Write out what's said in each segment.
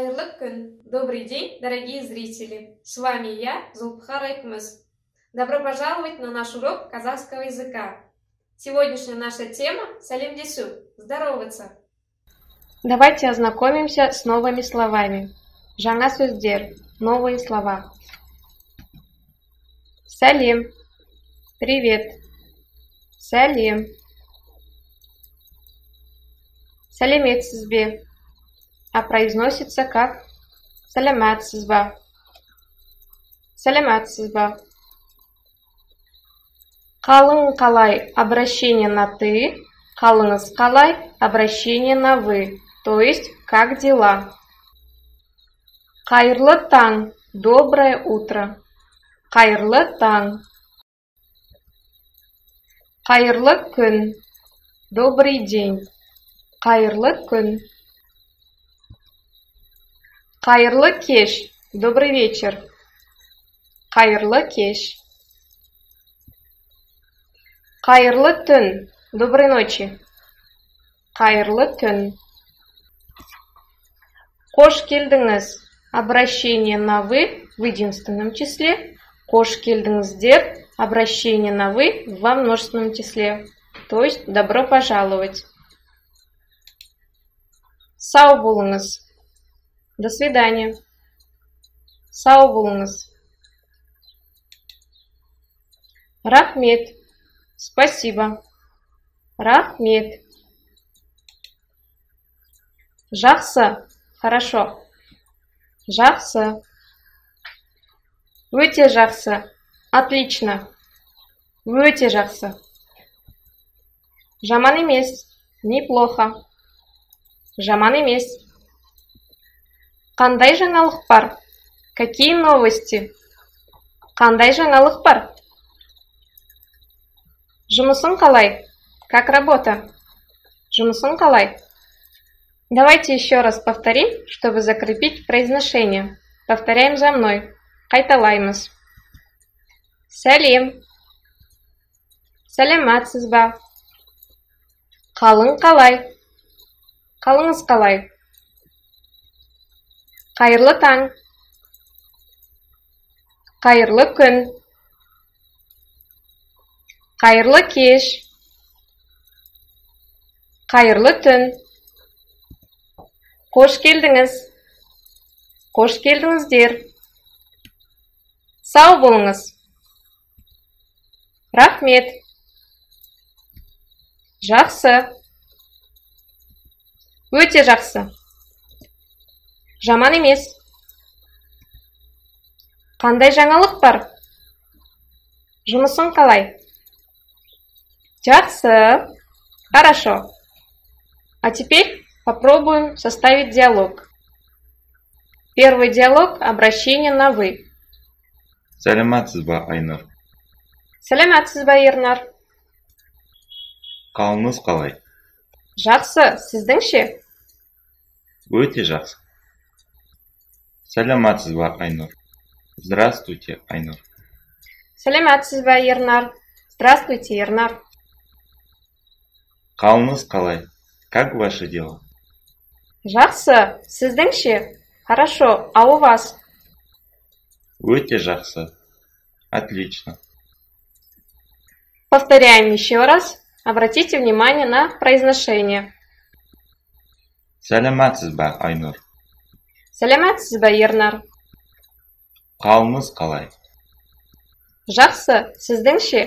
Хайырлы күн! Добрый день, дорогие зрители! С вами я, Зулпхар Айтмыс. Добро пожаловать на наш урок казахского языка. Сегодняшняя наша тема – сәлемдесу, здороваться. Давайте ознакомимся с новыми словами. Жаңа сөздер, новые слова. Сәлем, привет. Сәлем. Сәлеметсіз бе, а произносится как сәлемәтсіз ба. Сәлемәтсіз ба. Қалың қалай, обращение на ты. Қалыңыз қалай, обращение на вы. То есть, как дела? Қайырлы таң, доброе утро. Қайырлы таң. Қайырлы күн, добрый день. Қайырлы күн. Қайырлы кеш, добрый вечер. Қайырлы кеш. Қайырлы түн, доброй ночи. Қайырлы түн. Қош келдіңіз, обращение на вы в единственном числе. Қош келдіңіздер, обращение на вы во множественном числе. То есть добро пожаловать. Сау болыңыз. До свидания. Сау болыңыз. Рахмет. Спасибо. Рахмет. Жақсы. Хорошо. Жақсы. Өте жақсы. Отлично. Өте жақсы. Жаман емес. Неплохо. Жаман емес. Қандай жаңалық бар? Какие новости? Қандай жаңалық бар? Жұмысың қалай? Как работа? Жұмысың қалай? Давайте еще раз повторим, чтобы закрепить произношение. Повторяем за мной. Қайталаймыз. Сәлем. Сәлемәтсіз ба? Қалың қалай? Қалыңыз қалай? Қайырлы таң. Қайырлы күн. Қайырлы кеш. Қайырлы түн. Қош келдіңіз. Қош келдіңіздер. Сау болыңыз. Рахмет. Жақсы. Өте жақсы. Жаман емес. Қандай жаңалық бар? Жұмысың қалай? Жақсы. Хорошо. А теперь попробуем составить диалог. Первый диалог – обращение на «вы». Сәлемәтсіз ба, Айнұр? Сәлемәтсіз ба, Ернар? Қалыңыз қалай? Жақсы. Сіздің ше? Өте жақсы. Сәлемәтсіз ба, Айнұр? Здравствуйте, Айнұр. Сәлемәтсіз ба, Ернар? Здравствуйте, Ернар. Қалыңыз қалай? Как ваше дело? Жақсы. Сіздің ше? Хорошо. А у вас? Өте жақсы. Отлично. Повторяем еще раз. Обратите внимание на произношение. Сәлемәтсіз ба, Айнұр? Сәлемәтсіз ба, Ернар? Қалыңыз қалай? Жақсы. Сіздің ше?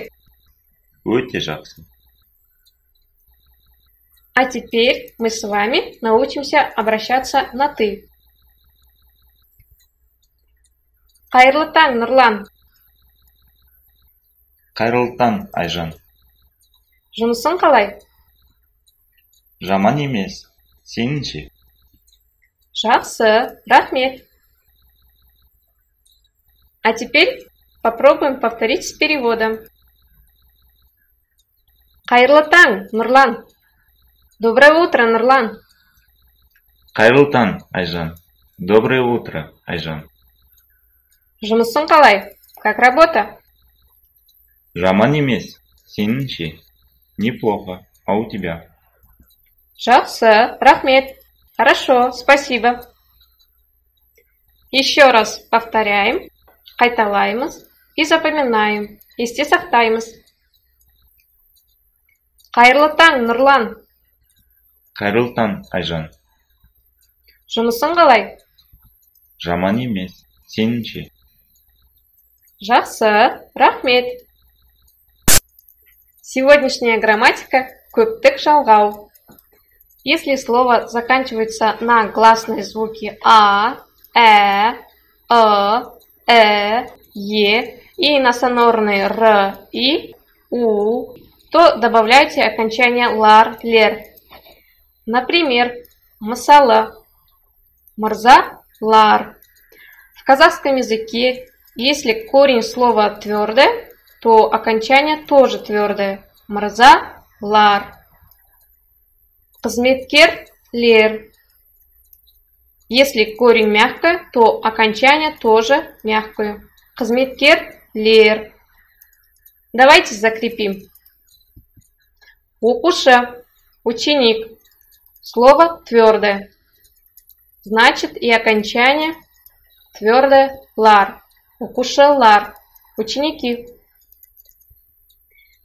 Өте жақсы. А теперь мы с вами научимся обращаться на «ты». Қайырлы таң, Нұрлан. Қайырлы таң, Айжан. Жұмысың қалай? Жаман емес. Сенің ше? Жақсы. Рахмет. А теперь попробуем повторить с переводом. Қайырлы таң, Нұрлан. Доброе утро, Нұрлан. Қайырлы таң, Айжан. Доброе утро, Айжан. Жұмысың қалай? Как работа? Жаман емес. Сенің ше? Неплохо. А у тебя? Жақсы. Рахмет. Хорошо. Спасибо. Еще раз повторяем, қайталаймыз и запоминаем. Есте сақтаймыз. Қайырлы таң, Нұрлан. Қайырлы таң, Айжан. Жұмысың қалай? Жаман емес. Сеніңше? Жақсы, рахмет. Сегодняшняя грамматика – көптік жалғау. Если слово заканчивается на гласные звуки а, е и на сонорные р, и, у, то добавляйте окончание лар, лер. Например, мысалы, мырза, лар. В казахском языке, если корень слова твердый, то окончание тоже твердое. Мырза, лар. Қызметкер, лер. Если корень мягкий, то окончание тоже мягкое. Қызметкер, лер. Давайте закрепим. Оқушы, ученик. Слово твердое. Значит и окончание твердое лар. Оқушы, лар. Ученики.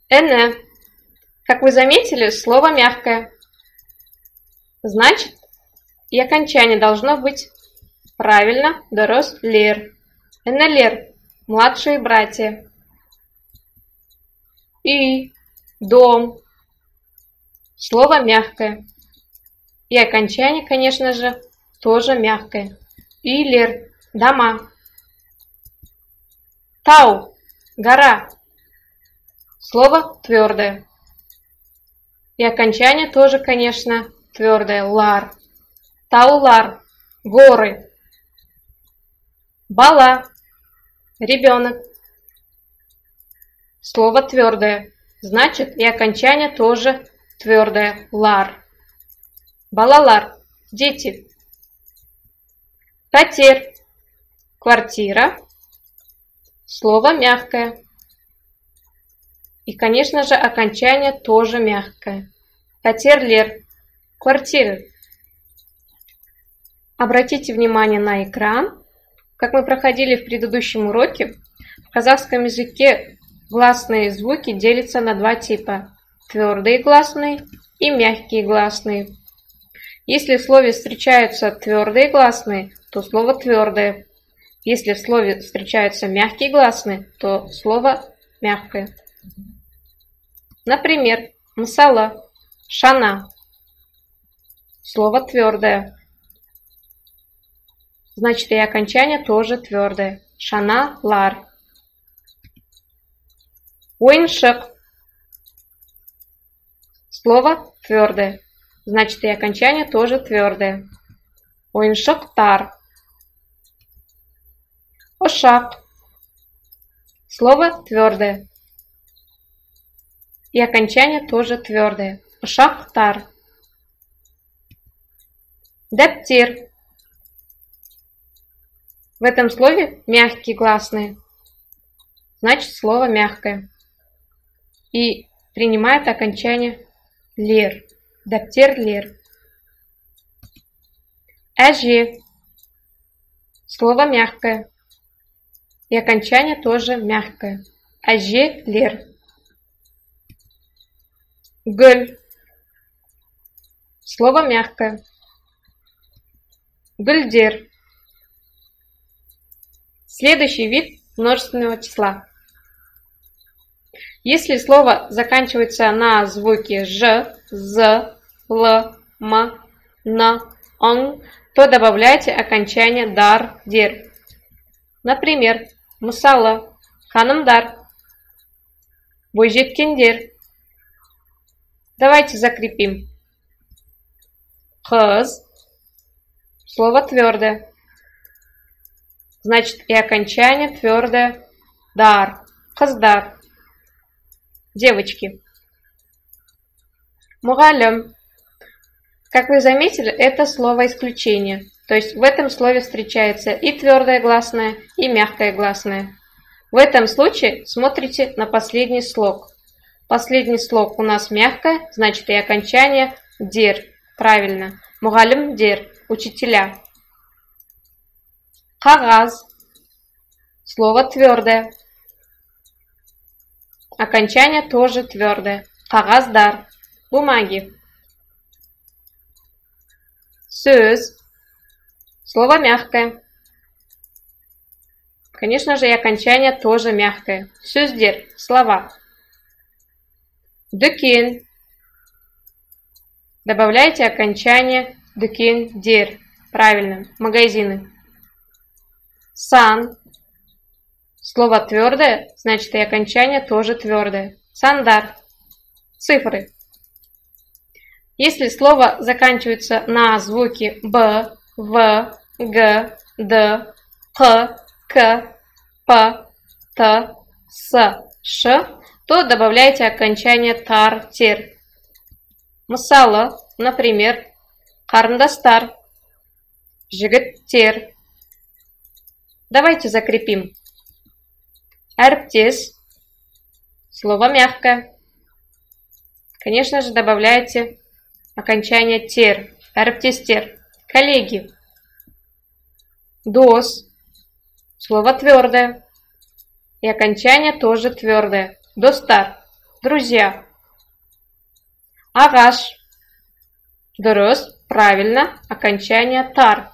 Эне. Как вы заметили, слово мягкое. Значит, и окончание должно быть правильно, дорос лер. Энелер, младшие братья. И, дом. Слово мягкое. И окончание, конечно же, тоже мягкое. Илер, дома. Тау, гора. Слово твердое. И окончание тоже, конечно, твердое. Лар. Таулар. Горы. Бала. Ребенок. Слово твердое. Значит и окончание тоже твердое. Лар. Балалар. Дети. Пәтер. Квартира. Слово мягкое. И, конечно же, окончание тоже мягкое. Пәтерлер. Квартиры. Обратите внимание на экран. Как мы проходили в предыдущем уроке, в казахском языке гласные звуки делятся на два типа. Твердые гласные и мягкие гласные. Если в слове встречаются твердые гласные, то слово твердое. Если в слове встречаются мягкие гласные, то слово мягкое. Например, мысалы, шана. Слово твердое. Значит, и окончание тоже твердое. Шана, лар. Ойыншық. Слово твердое. Значит, и окончание тоже твердое. Ойыншықтар. Ошақ. Слово твердое. И окончание тоже твердое. Ошақтар. Дәптер. В этом слове мягкие гласные. Значит, слово мягкое. И принимает окончание лер. Дәптер, лер. Әже. Слово мягкое. И окончание тоже мягкое. Әже, лер. Гүл. Слово мягкое. Гүлдер. Следующий вид множественного числа. Если слово заканчивается на звуки ж, з, л, м, н, н, то добавляйте окончание дар, дер. Например, мысалы, ханымдар, бойжеткендер. Давайте закрепим. Қыз. Слово твердое. Значит, и окончание твердое. Дар. Қыздар. Девочки. Мұғалім. Как вы заметили, это слово исключение. То есть в этом слове встречается и твердое гласное, и мягкое гласное. В этом случае смотрите на последний слог. Последний слог у нас мягкое, значит и окончание дер. Правильно. Мұғалім дер. Учителя. Кагаз. Слово твердое. Окончание тоже твердое. Кагаздар. Бумаги. Сөз. Слово мягкое. Конечно же, и окончание тоже мягкое. Сөздер. Слова. Дүкен. Добавляйте окончание дүкен дер. Правильно. Магазины. Сан. Слово твердое, значит и окончание тоже твердое. Сандар. Цифры. Если слово заканчивается на звуки Б, В, Г, Д, Х, К, П, Т, С, Ш, то добавляйте окончание тар, тер. Мысалы, например, қарындастар, жігіттер. Давайте закрепим. Әріптес. Слово мягкое. Конечно же, добавляйте окончание тер. Әріптестер. Коллеги. Дос. Слово твердое. И окончание тоже твердое. Достар. Друзья. Ағаш. Дұрыс. Правильно. Окончание тар.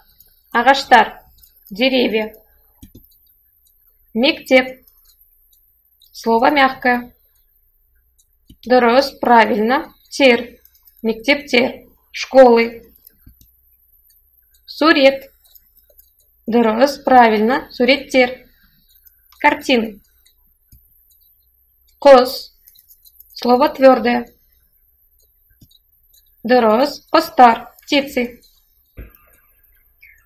Ағаштар. Деревья. Мектеп. Слово мягкое. Дұрыс. Правильно. Тер. Мектептер. Школы. Сурет. Дұрыс. Правильно. Суреттер. Картины. Кос. Слово твердое. Дұрыс. Костар. Птицы.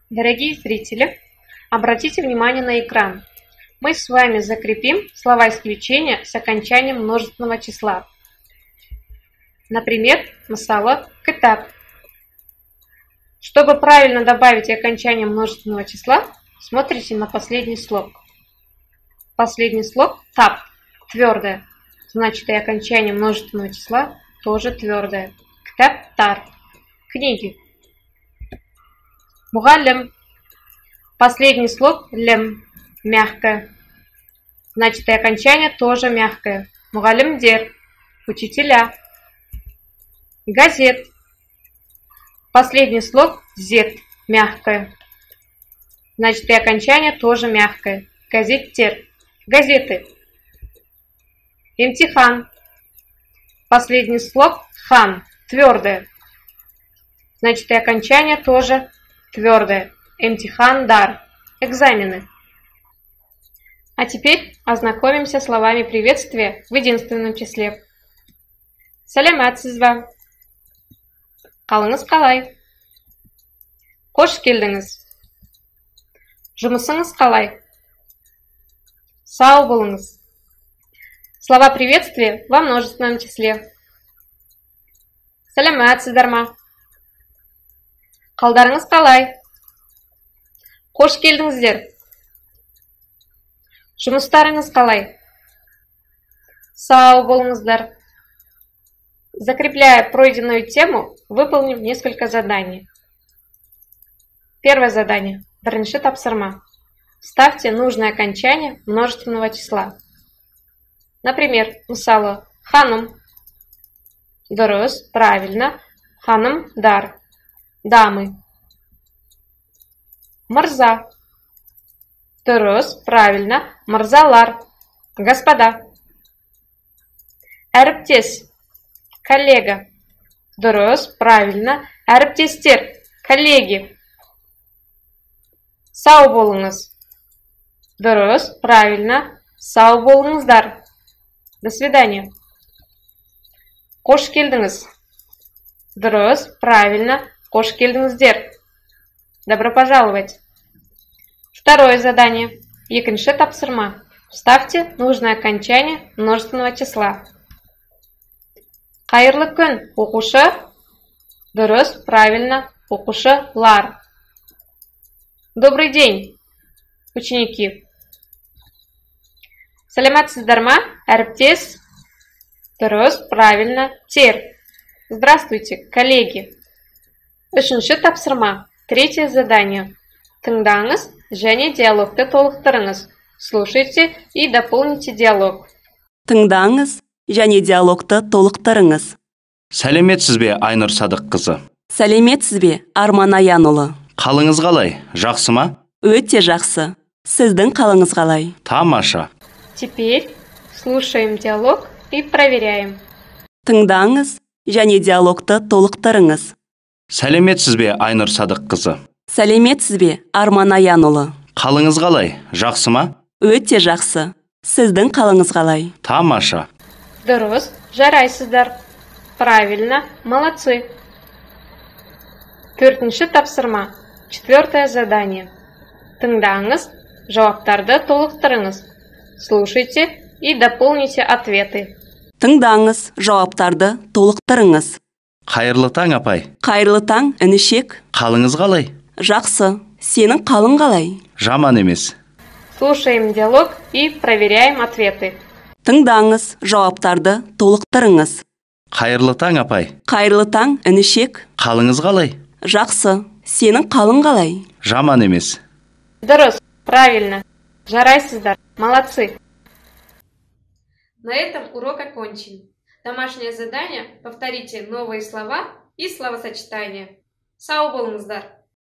Дорогие зрители, обратите внимание на экран. Мы с вами закрепим слова исключения с окончанием множественного числа. Например, мысалы, кітап. Чтобы правильно добавить окончание множественного числа, смотрите на последний слог. Последний слог тап, твердое, значит и окончание множественного числа тоже твердое. Кітаптар, книги. Мугалим. Последний слог лем, мягкое, значит и окончание тоже мягкое. Мугалимдер, учителя. Газет. Последний слог зет, мягкое, значит и окончание тоже мягкое. Газеттер. Газеты. Имтихан. Последний слог хан, твердое, значит и окончание тоже твердое. Имтихан-дар. Экзамены. А теперь ознакомимся с словами приветствия в единственном числе. Сәлеметсізбе. Қалыңыз қалай? Қош келдіңіз. Жұмысыңыз қалай? Сау болыңыз. Слова приветствия во множественном числе. Сәлеметсіздер ма? Қалдарыңыз қалай? Қош келдіңіздер. Жұмыстарыңыз қалай? Сау болыңыздар. Закрепляя пройденную тему, выполним несколько заданий. Первое задание. Бірінші тапсырма. Ставьте нужное окончание множественного числа. Например, мысалы, ханым. Дұрыс, правильно. Ханым, дар. Дамы. Мырза. Дұрыс, правильно. Мырзалар. Господа. Әріптес. Коллега. Дұрыс, правильно. Әріптестер. Коллеги. Сау болыңыз. Дұрыс, правильно. Сау болыңыздар. До свидания. Қош келдіңіз. Дұрыс, правильно. Қош келдіңіздер. Добро пожаловать. Второе задание. Екінші тапсырма. Вставьте нужное окончание множественного числа. Қайырлы күн, оқушы. Дұрыс, правильно. Оқушылар. Добрый день, ученики. Сәлеметсіздер ма, әріптес? Дұрыс, правильно. Тер. Здравствуйте, коллеги. Үшінші тапсырма. Третье задание. Тыңдаңыз және диалогты толықтырыңыз. Слушайте и дополните диалог. Тыңдаңыз және диалогты толықтырыңыз. Сәлеметсіз бе, Айнұр Садыққызы? Сәлеметсіз бе, Арман Аянұлы? Қалыңыз қалай? Жақсы ма? Өте жақсы. Сіздің қалыңыз қалай? Тамаша. Теперь слушаем диалог и проверяем. Тыңдаңыз және диалогты толықтырыңыз. Сәлеметсіз бе, Айнұр Садыққызы? Сәлеметсіз бе, Арман Аянұлы? Қалыңыз қалай? Жақсы ма? Өте жақсы. Сіздің қалыңыз қалай? Тамаша. Дұрыс, жарайсыздар. Правильно, молодцы. Төртінші тапсырма. Четвертое задание. Тыңдаңыз, жауаптарды толықтырыңыз. Слушайте и дополните ответы. Тыңдаңыз, жауаптарды толықтырыңыз. Қайырлы таң, апай. Қайырлы таң, інішек. Қалыңыз қалай? Жақсы. Сенің қалың қалай? Жаман емес. Слушаем диалог и проверяем ответы. Тыңдаңыз, жауаптарды толықтырыңыз. Қайырлы таң, апай. Қайырлы таң, інішек. Қалыңыз қалай? Жақсы. Сенің қалың қалай? Жаман емес. Дұрыс, правильно. Жарайсыздар, молодцы. На этом урок окончен. Домашнее задание. Повторите новые слова и словосочетания. Сау болыңыздар.